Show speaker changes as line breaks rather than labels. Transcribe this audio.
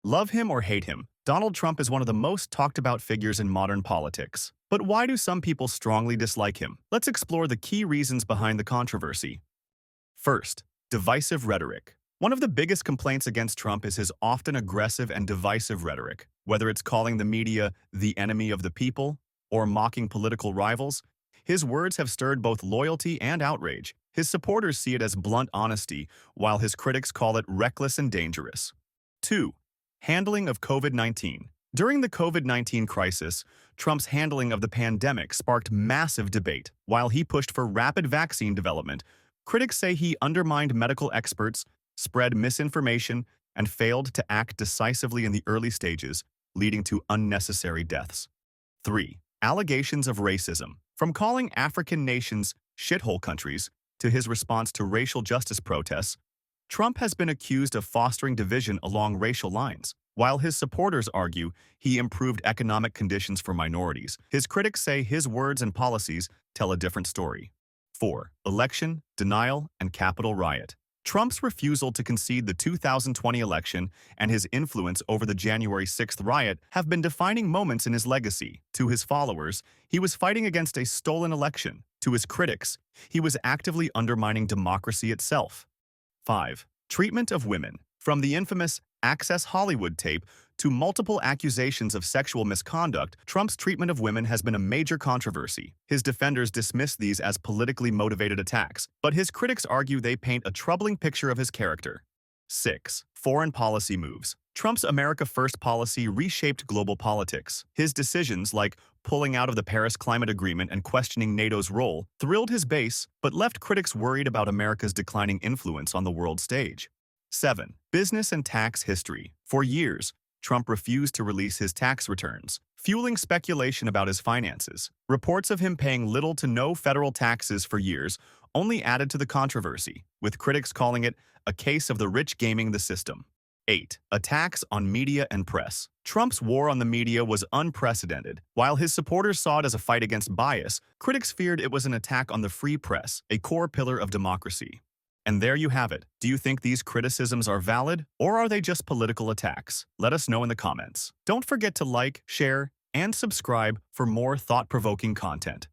Love him or hate him, Donald Trump is one of the most talked about figures in modern politics. But why do some people strongly dislike him? Let's explore the key reasons behind the controversy. First, divisive rhetoric. One of the biggest complaints against Trump is his often aggressive and divisive rhetoric. Whether it's calling the media the enemy of the people or mocking political rivals, his words have stirred both loyalty and outrage. His supporters see it as blunt honesty, while his critics call it reckless and dangerous. 2. Handling of COVID-19. During the COVID-19 crisis, Trump's handling of the pandemic sparked massive debate. While he pushed for rapid vaccine development, critics say he undermined medical experts, spread misinformation, and failed to act decisively in the early stages, leading to unnecessary deaths. 3. Allegations of racism. From calling African nations shithole countries to his response to racial justice protests, Trump has been accused of fostering division along racial lines. While his supporters argue he improved economic conditions for minorities, his critics say his words and policies tell a different story. 4. Election, denial, and Capitol riot. Trump's refusal to concede the 2020 election and his influence over the January 6th riot have been defining moments in his legacy. To his followers, he was fighting against a stolen election. To his critics, he was actively undermining democracy itself. 5. Treatment of women. From the infamous Access Hollywood tape to multiple accusations of sexual misconduct, Trump's treatment of women has been a major controversy. His defenders dismiss these as politically motivated attacks, but his critics argue they paint a troubling picture of his character. 6. Foreign policy moves. Trump's America First policy reshaped global politics. His decisions, like pulling out of the Paris Climate Agreement and questioning NATO's role, thrilled his base but left critics worried about America's declining influence on the world stage. 7. Business and tax history. For years, Trump refused to release his tax returns, fueling speculation about his finances. Reports of him paying little to no federal taxes for years only added to the controversy, with critics calling it a case of the rich gaming the system. 8. Attacks on media and press. Trump's war on the media was unprecedented. While his supporters saw it as a fight against bias, critics feared it was an attack on the free press, a core pillar of democracy. And there you have it. Do you think these criticisms are valid, or are they just political attacks? Let us know in the comments. Don't forget to like, share, and subscribe for more thought-provoking content.